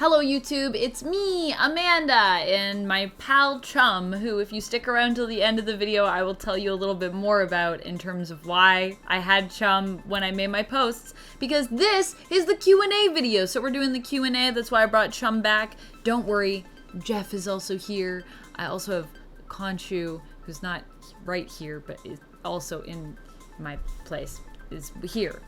Hello YouTube, it's me, Amanda, and my pal Chum, who if you stick around till the end of the video, I will tell you a little bit more about in terms of why I had Chum when I made my posts, because this is the Q&A video, so we're doing the Q&A, that's why I brought Chum back. Don't worry, Jeff is also here. I also have Conchu, who's not right here, but is also in my place, is here.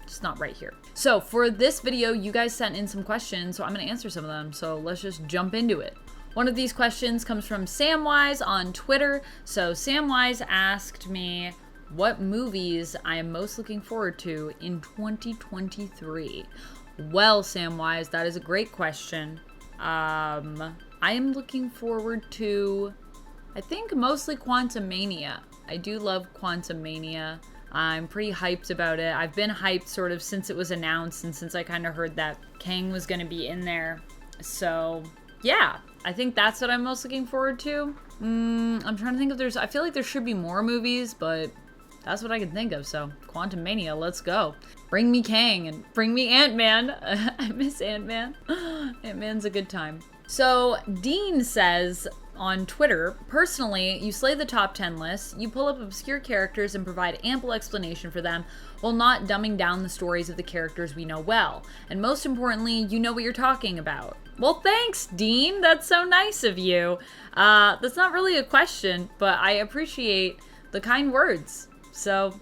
Just not right here. So for this video, you guys sent in some questions, so I'm gonna answer some of them. So let's just jump into it. One of these questions comes from Samwise on Twitter. So Samwise asked me what movies I am most looking forward to in 2023. Well, Samwise, that is a great question. I am looking forward to, I think mostly Quantumania. I do love Quantumania. I'm pretty hyped about it. I've been hyped sort of since it was announced and since I kind of heard that Kang was going to be in there. So, yeah, I think that's what I'm most looking forward to. I'm trying to think if I feel like there should be more movies, but that's what I can think of. So, Quantumania, let's go. Bring me Kang and bring me Ant-Man. I miss Ant-Man. Ant-Man's a good time. So, Dean says on Twitter, personally, you slay the top 10 lists, you pull up obscure characters and provide ample explanation for them while not dumbing down the stories of the characters we know well. And most importantly, you know what you're talking about. Well, thanks, Dean. That's so nice of you. That's not really a question, but I appreciate the kind words. So,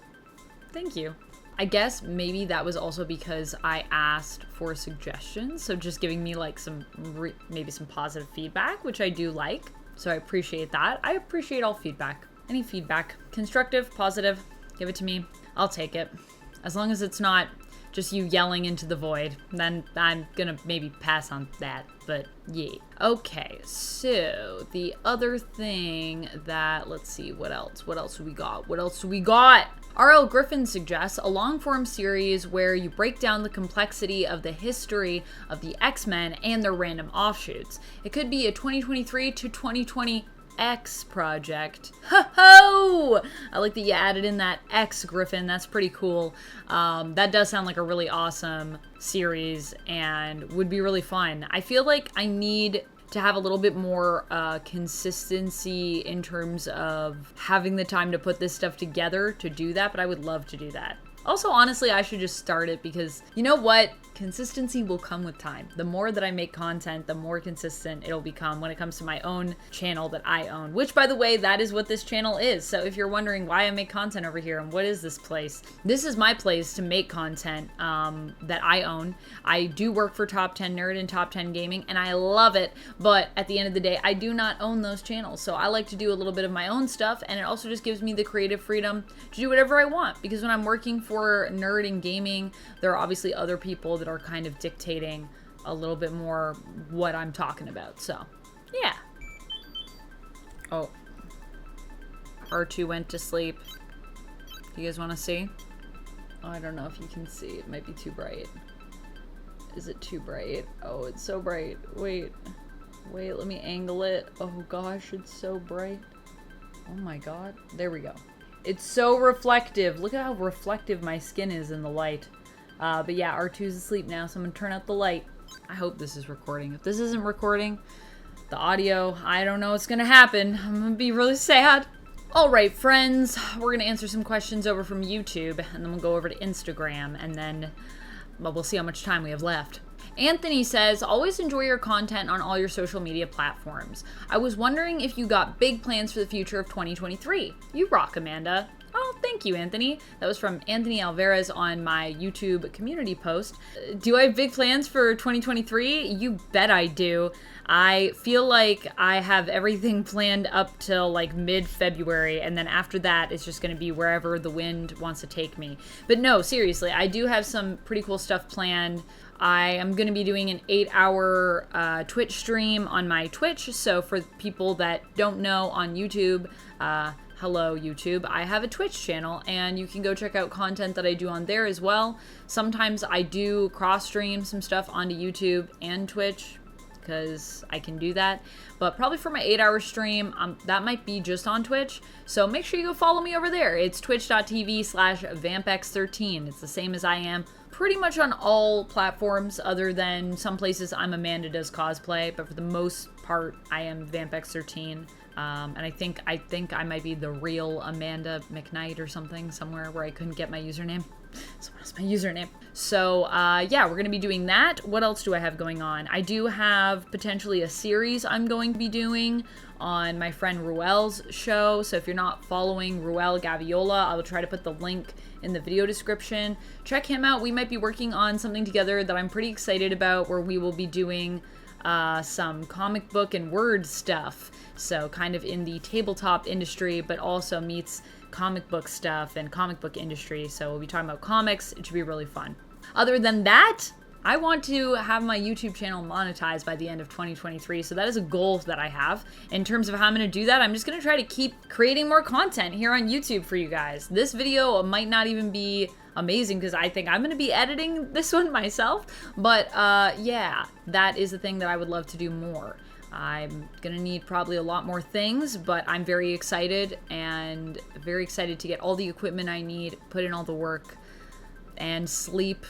thank you. I guess maybe that was also because I asked for suggestions, so just giving me like maybe some positive feedback, which I do like. So I appreciate that. I appreciate all feedback. Any feedback, constructive, positive, give it to me. I'll take it. As long as it's not just you yelling into the void, then I'm gonna maybe pass on that, but yeah. Okay, so the other thing that, let's see, what else do we got? R.L. Griffin suggests a long-form series where you break down the complexity of the history of the X-Men and their random offshoots. It could be a 2023 to 2020 X project. Ho-ho! I like that you added in that X, Griffin. That's pretty cool. That does sound like a really awesome series and would be really fun. I feel like I need to have a little bit more consistency in terms of having the time to put this stuff together to do that, but I would love to do that. Also, honestly, I should just start it because, you know what? Consistency will come with time. The more that I make content, the more consistent it'll become when it comes to my own channel that I own. Which, by the way, that is what this channel is. So if you're wondering why I make content over here and what is this place, this is my place to make content that I own. I do work for Top 10 Nerd and Top 10 Gaming, and I love it. But at the end of the day, I do not own those channels. So I like to do a little bit of my own stuff, and it also just gives me the creative freedom to do whatever I want. Because when I'm working for Nerd and Gaming, there are obviously other people that are kind of dictating a little bit more what I'm talking about. So, yeah. Oh. R2 went to sleep. Do you guys want to see? Oh, I don't know if you can see. It might be too bright. Is it too bright? Oh, it's so bright. Wait, let me angle it. Oh gosh, it's so bright. Oh my god. There we go. It's so reflective. Look at how reflective my skin is in the light. But yeah, R2's asleep now, so I'm gonna turn out the light. I hope this is recording. If this isn't recording, the audio, I don't know what's gonna happen. I'm gonna be really sad. Alright, friends, we're gonna answer some questions over from YouTube, and then we'll go over to Instagram, and then, well, we'll see how much time we have left. Anthony says, always enjoy your content on all your social media platforms. I was wondering if you got big plans for the future of 2023. You rock, Amanda. Oh, thank you, Anthony. That was from Anthony Alvarez on my YouTube community post. Do I have big plans for 2023? You bet I do. I feel like I have everything planned up till like mid-February, and then after that, it's just going to be wherever the wind wants to take me. But no, seriously, I do have some pretty cool stuff planned. I am going to be doing an 8-hour Twitch stream on my Twitch, so for people that don't know on YouTube, hello YouTube, I have a Twitch channel, and you can go check out content that I do on there as well. Sometimes I do cross-stream some stuff onto YouTube and Twitch, because I can do that. But probably for my 8-hour stream, that might be just on Twitch. So make sure you go follow me over there. It's twitch.tv/vampx13. It's the same as I am pretty much on all platforms other than some places I'm Amanda Does Cosplay, but for the most part, I am VampX13. And I think I might be the real Amanda McKnight or something, somewhere where I couldn't get my username. So what is my username? So, yeah, we're going to be doing that. What else do I have going on? I do have potentially a series I'm going to be doing on my friend Ruel's show. So if you're not following Ruel Gaviola, I will try to put the link in the video description. Check him out. We might be working on something together that I'm pretty excited about, where we will be doing some comic book and word stuff. So kind of in the tabletop industry, but also meets comic book stuff and comic book industry. So we'll be talking about comics. It should be really fun. Other than that, I want to have my YouTube channel monetized by the end of 2023. So that is a goal that I have. In terms of how I'm going to do that, I'm just going to try to keep creating more content here on YouTube for you guys. This video might not even be amazing because I think I'm going to be editing this one myself. But yeah, that is the thing that I would love to do more. I'm going to need probably a lot more things, but I'm very excited and very excited to get all the equipment I need, put in all the work, and sleep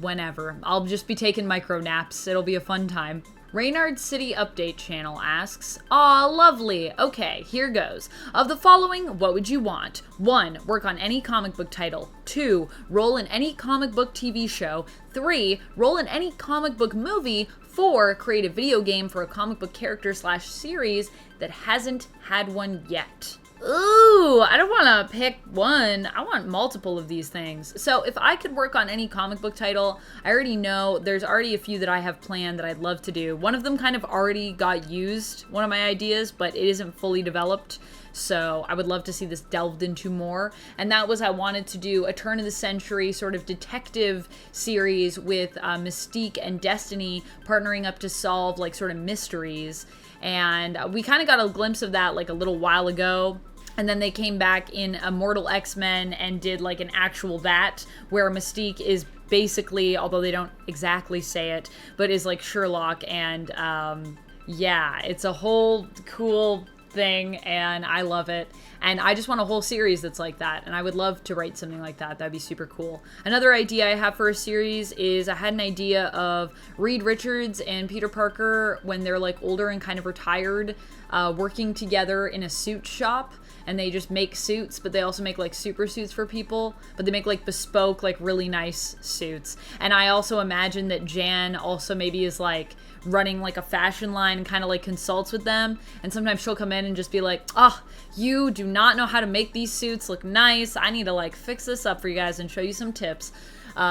whenever. I'll just be taking micro naps. It'll be a fun time. Reynard City Update Channel asks, aw, lovely. Okay, here goes. Of the following, what would you want? 1. Work on any comic book title. 2. Role in any comic book TV show. 3. Role in any comic book movie. 4. Create a video game for a comic book character / series that hasn't had one yet. Ooh, I don't want to pick one. I want multiple of these things. So if I could work on any comic book title, I already know there's already a few that I have planned that I'd love to do. One of them kind of already got used, one of my ideas, but it isn't fully developed. So I would love to see this delved into more. And that was, I wanted to do a turn of the century sort of detective series with Mystique and Destiny partnering up to solve like sort of mysteries. And we kind of got a glimpse of that like a little while ago. And then they came back in Immortal X-Men and did like an actual that, where Mystique is basically, although they don't exactly say it, but is like Sherlock. And yeah, it's a whole cool thing and I love it. And I just want a whole series that's like that. And I would love to write something like that. That'd be super cool. Another idea I have for a series is I had an idea of Reed Richards and Peter Parker when they're like older and kind of retired, working together in a suit shop. And they just make suits, but they also make like super suits for people, but they make like bespoke, like really nice suits. And I also imagine that Jan also maybe is like running like a fashion line and kind of like consults with them. And sometimes she'll come in and just be like, oh, you do not know how to make these suits look nice. I need to like fix this up for you guys and show you some tips.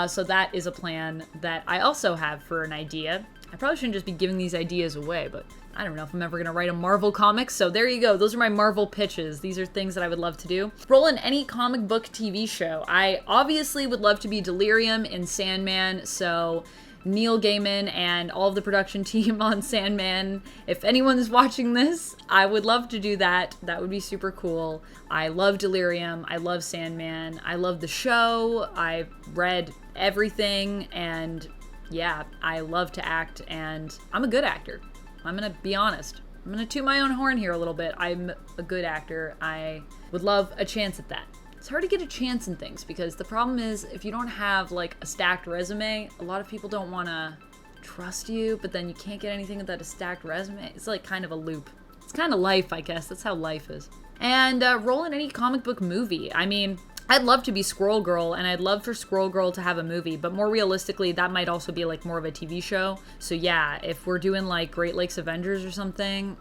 So that is a plan that I also have for an idea. I probably shouldn't just be giving these ideas away, but I don't know if I'm ever going to write a Marvel comic, so there you go. Those are my Marvel pitches. These are things that I would love to do. Role in any comic book TV show. I obviously would love to be Delirium in Sandman, so Neil Gaiman and all of the production team on Sandman, if anyone's watching this, I would love to do that. That would be super cool. I love Delirium. I love Sandman. I love the show. I've read everything, and yeah, I love to act, and I'm a good actor. I'm gonna be honest. I'm gonna toot my own horn here a little bit. I'm a good actor. I would love a chance at that. It's hard to get a chance in things because the problem is if you don't have like a stacked resume, a lot of people don't want to trust you, but then you can't get anything without a stacked resume. It's like kind of a loop. It's kind of life, I guess. That's how life is. And role in any comic book movie. I mean, I'd love to be Squirrel Girl, and I'd love for Squirrel Girl to have a movie, but more realistically, that might also be like more of a TV show. So yeah, if we're doing like Great Lakes Avengers or something,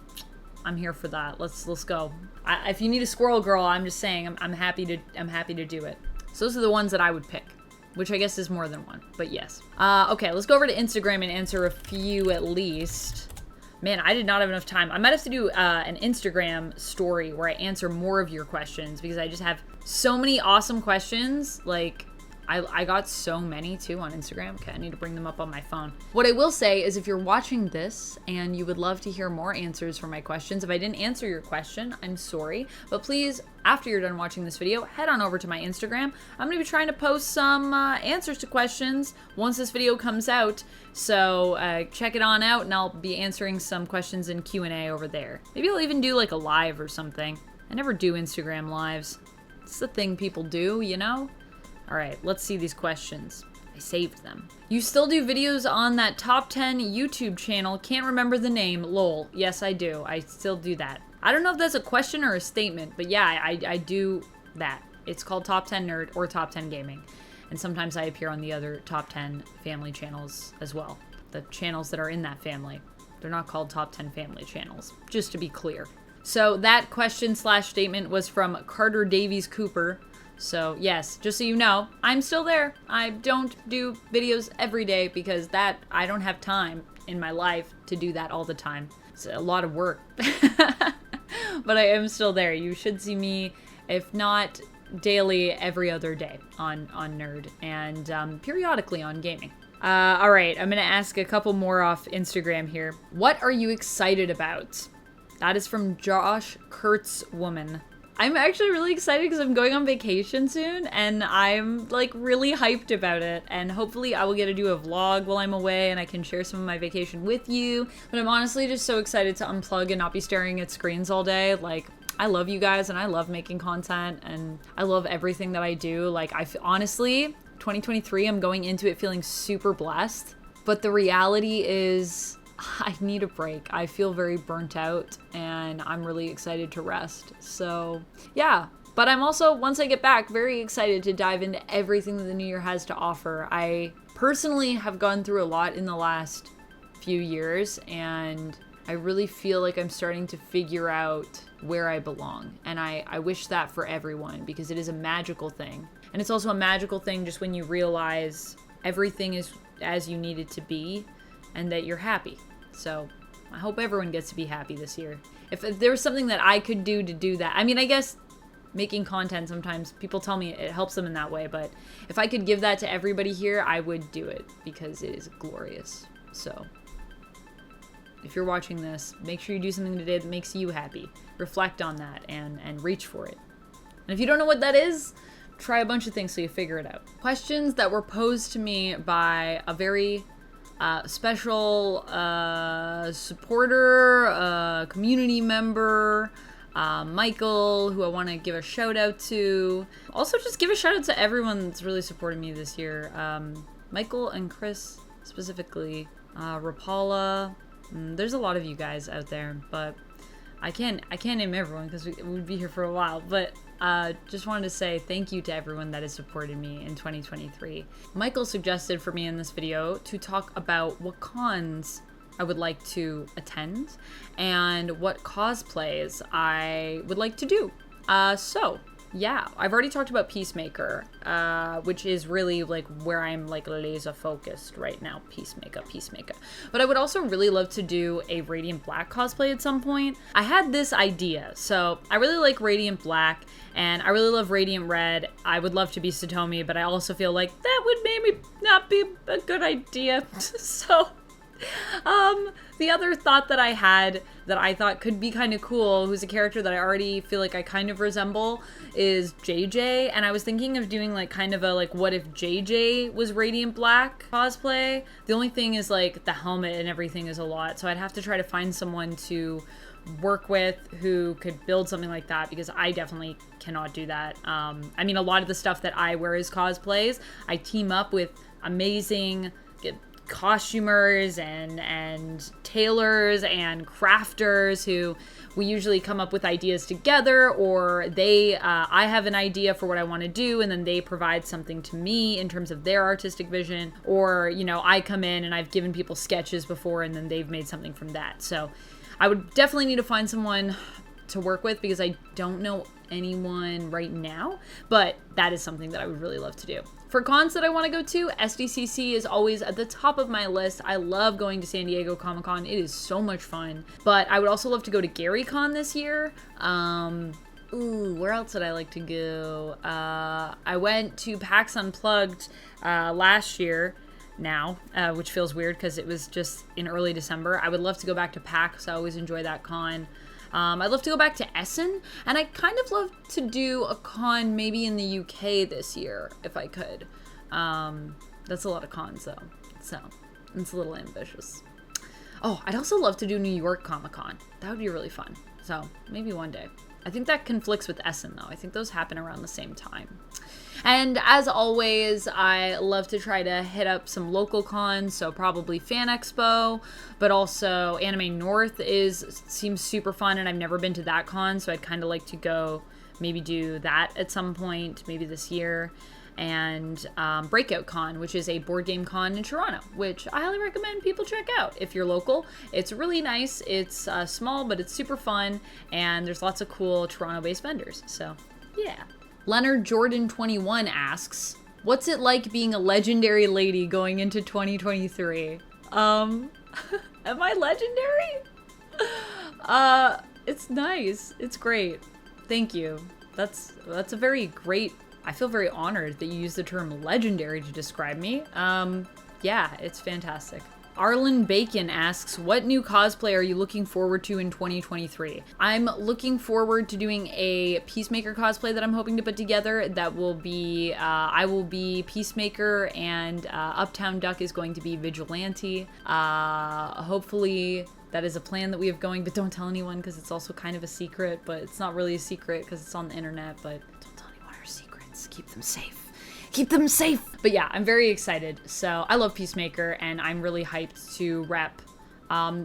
I'm here for that. Let's go. If you need a Squirrel Girl, I'm just saying I'm happy to do it. So those are the ones that I would pick, which I guess is more than one, but yes. Okay, let's go over to Instagram and answer a few at least. Man, I did not have enough time. I might have to do an Instagram story where I answer more of your questions because I just have so many awesome questions. Like, I got so many too on Instagram. Okay, I need to bring them up on my phone. What I will say is if you're watching this and you would love to hear more answers for my questions, if I didn't answer your question, I'm sorry. But please, after you're done watching this video, head on over to my Instagram. I'm going to be trying to post some answers to questions once this video comes out. So check it on out and I'll be answering some questions in Q&A over there. Maybe I'll even do like a live or something. I never do Instagram lives. It's the thing people do, you know? All right, let's see these questions. I saved them. You still do videos on that top 10 YouTube channel. Can't remember the name. Lol. Yes, I do. I still do that. I don't know if that's a question or a statement, but yeah, I do that. It's called Top 10 Nerd or Top 10 Gaming. And sometimes I appear on the other Top 10 family channels as well. The channels that are in that family. They're not called Top 10 family channels, just to be clear. So that question slash statement was from Carter Davies Cooper. So yes, just so you know, I'm still there. I don't do videos every day because I don't have time in my life to do that all the time. It's a lot of work. But I am still there. You should see me, if not daily, every other day on Nerd, and periodically on gaming. All right, I'm gonna ask a couple more off Instagram here. What are you excited about? That is from Josh Kurtzwoman. I'm actually really excited because I'm going on vacation soon, and I'm like really hyped about it, and hopefully I will get to do a vlog while I'm away and I can share some of my vacation with you. But I'm honestly just so excited to unplug and not be staring at screens all day. Like, I love you guys and I love making content and I love everything that I do. Like, honestly, 2023, I'm going into it feeling super blessed, but the reality is I need a break. I feel very burnt out and I'm really excited to rest. So yeah, but I'm also, once I get back, very excited to dive into everything that the new year has to offer. I personally have gone through a lot in the last few years, and I really feel like I'm starting to figure out where I belong. And I wish that for everyone, because it is a magical thing. And it's also a magical thing just when you realize everything is as you need it to be and that you're happy. So I hope everyone gets to be happy this year. If there was something that I could do to do that, I mean, I guess making content, sometimes people tell me it helps them in that way, but if I could give that to everybody here, I would do it because it is glorious. So if you're watching this, make sure you do something today that makes you happy. Reflect on that and reach for it. And if you don't know what that is, try a bunch of things so you figure it out. Questions that were posed to me by a very special supporter, community member, Michael, who I want to give a shout out to. Also, just give a shout out to everyone that's really supported me this year. Michael and Chris specifically, Rapala. There's a lot of you guys out there, but I can't name everyone because we would be here for a while. But just wanted to say thank you to everyone that has supported me in 2023. Michael suggested for me in this video to talk about what cons I would like to attend and what cosplays I would like to do. So yeah, I've already talked about Peacemaker, which is really like where I'm like laser focused right now. Peacemaker. But I would also really love to do a Radiant Black cosplay at some point. I had this idea. So I really like Radiant Black and I really love Radiant Red. I would love to be Satomi, but I also feel like that would maybe not be a good idea. So the other thought that I had that I thought could be kind of cool, who's a character that I already feel like I kind of resemble, is JJ. And I was thinking of doing like kind of a like what if JJ was Radiant Black cosplay. The only thing is like the helmet and everything is a lot, so I'd have to try to find someone to work with who could build something like that, because I definitely cannot do that. I mean, a lot of the stuff that I wear as cosplays, I team up with amazing costumers and tailors and crafters who we usually come up with ideas together, or I have an idea for what I want to do and then they provide something to me in terms of their artistic vision, or you know, I come in and I've given people sketches before and then they've made something from that. So I would definitely need to find someone to work with because I don't know anyone right now, but that is something that I would really love to do. For cons that I want to go to, SDCC is always at the top of my list. I love going to San Diego Comic-Con. It is so much fun. But I would also love to go to GaryCon this year. Where else did I like to go? I went to PAX Unplugged last year now, which feels weird because it was just in early December. I would love to go back to PAX. I always enjoy that con. I'd love to go back to Essen, and I kind of love to do a con maybe in the UK this year, if I could. That's a lot of cons, though, so it's a little ambitious. Oh, I'd also love to do New York Comic Con. That would be really fun, so maybe one day. I think that conflicts with Essen, though. I think those happen around the same time. And as always, I love to try to hit up some local cons, so probably Fan Expo, but also Anime North seems super fun, and I've never been to that con, so I'd kind of like to go maybe do that at some point, maybe this year. And Breakout Con, which is a board game con in Toronto, which I highly recommend people check out if you're local. It's really nice. It's small, but it's super fun, and there's lots of cool Toronto-based vendors, so yeah. Leonard Jordan 21 asks, what's it like being a legendary lady going into 2023? Am I legendary? It's nice. It's great. Thank you. That's a very great, I feel very honored that you use the term legendary to describe me. Yeah, it's fantastic. Arlen Bacon asks, what new cosplay are you looking forward to in 2023? I'm looking forward to doing a Peacemaker cosplay that I'm hoping to put together. That will be, I will be Peacemaker, and Uptown Duck is going to be Vigilante. Hopefully that is a plan that we have going, but don't tell anyone because it's also kind of a secret, but it's not really a secret because it's on the internet, but don't tell anyone our secrets. Keep them safe. Keep them safe. But yeah, I'm very excited. So I love Peacemaker, and I'm really hyped to rep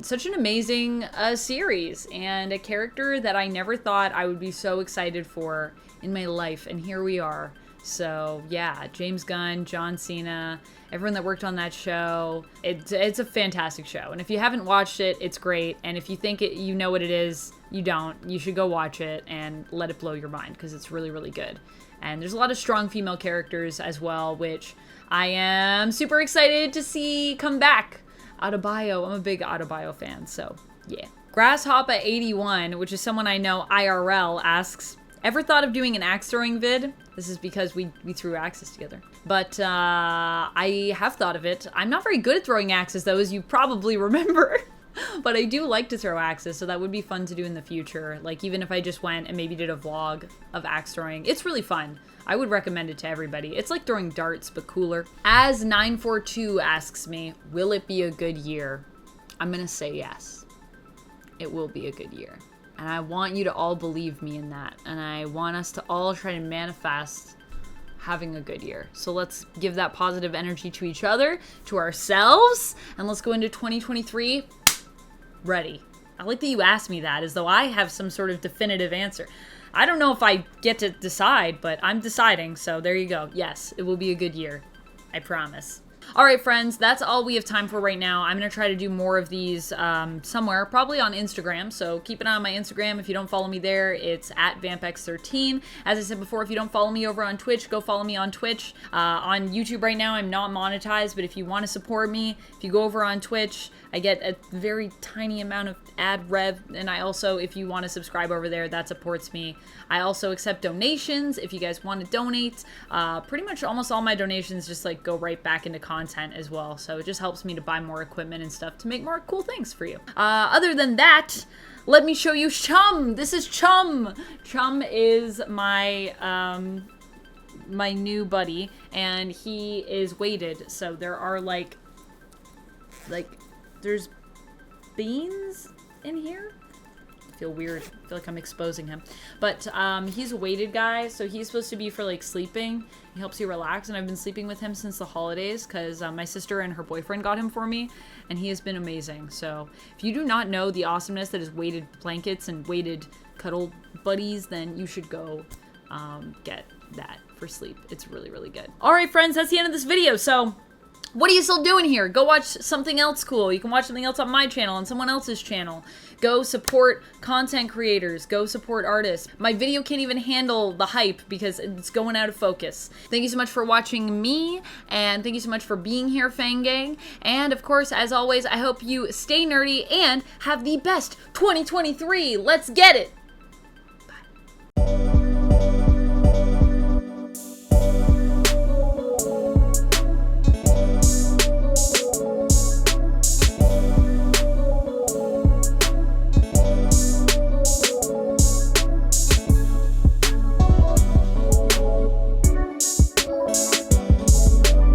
such an amazing series and a character that I never thought I would be so excited for in my life, and here we are. So yeah, James Gunn, John Cena, everyone that worked on that show. It's a fantastic show, and if you haven't watched it, it's great. And if you think you know what it is, you don't. You should go watch it and let it blow your mind because it's really, really good. And there's a lot of strong female characters as well, which I am super excited to see come back. Adebayo, I'm a big Adebayo fan, so yeah. Grasshopper81, which is someone I know IRL, asks, ever thought of doing an axe throwing vid? This is because we threw axes together. But I have thought of it. I'm not very good at throwing axes, though, as you probably remember. But I do like to throw axes, so that would be fun to do in the future. Like, even if I just went and maybe did a vlog of axe throwing. It's really fun. I would recommend it to everybody. It's like throwing darts, but cooler. As942 asks me, will it be a good year? I'm gonna say yes. It will be a good year. And I want you to all believe me in that. And I want us to all try to manifest having a good year. So let's give that positive energy to each other, to ourselves, and let's go into 2023 ready. I like that you asked me that as though I have some sort of definitive answer. I don't know if I get to decide, but I'm deciding, so there you go. Yes, it will be a good year. I promise. All right, friends, that's all we have time for right now. I'm going to try to do more of these somewhere, probably on Instagram, so keep an eye on my Instagram. If you don't follow me there, it's at VampX13. As I said before, if you don't follow me over on Twitch, go follow me on Twitch. On YouTube right now, I'm not monetized, but if you want to support me, if you go over on Twitch, I get a very tiny amount of ad rev, and I also, if you want to subscribe over there, that supports me. I also accept donations if you guys want to donate. Pretty much almost all my donations just like go right back into content as well, so it just helps me to buy more equipment and stuff to make more cool things for you. Other than that, let me show you Chum. This is Chum. Chum is my my new buddy, and he is weighted, so there are like there's beans in here. I feel weird. I feel like I'm exposing him. But he's a weighted guy, so he's supposed to be for like sleeping. He helps you relax, and I've been sleeping with him since the holidays because my sister and her boyfriend got him for me, and he has been amazing. So if you do not know the awesomeness that is weighted blankets and weighted cuddle buddies, then you should go get that for sleep. It's really, really good. All right, friends, that's the end of this video. So what are you still doing here? Go watch something else cool. You can watch something else on my channel, on someone else's channel. Go support content creators. Go support artists. My video can't even handle the hype because it's going out of focus. Thank you so much for watching me, and thank you so much for being here, Fangang. And of course, as always, I hope you stay nerdy and have the best 2023. Let's get it!